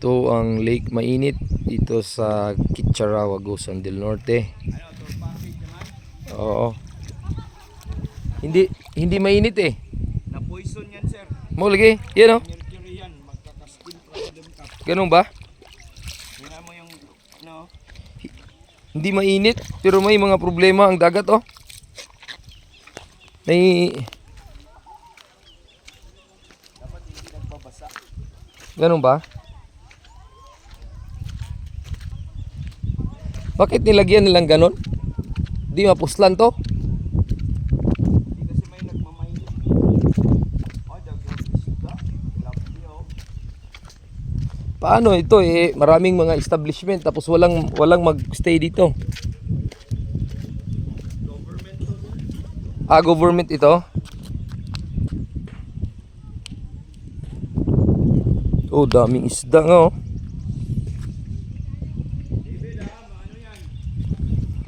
Ito ang Lake Mainit dito sa Kitchara, Agusan del Norte. Oo. Hindi mainit eh. Na poison yan, sir. Mo lagi, yan oh. Mercury yan, magkaka-skin problem ka. Ganun ba? Tingnan mo yung ano. Hindi mainit pero may mga problema ang dagat oh. May Dapat hindi nagbabasa. ganun ba? Bakit nilagyan nilang ganon? Di mapuslan to? Hindi kasi may nagmamainit. Oh, dagdag isda. Lovely oh. Paano ito eh, maraming mga establishment tapos walang magstay dito. Government to. Government ito. Oh, daming isda nga oh.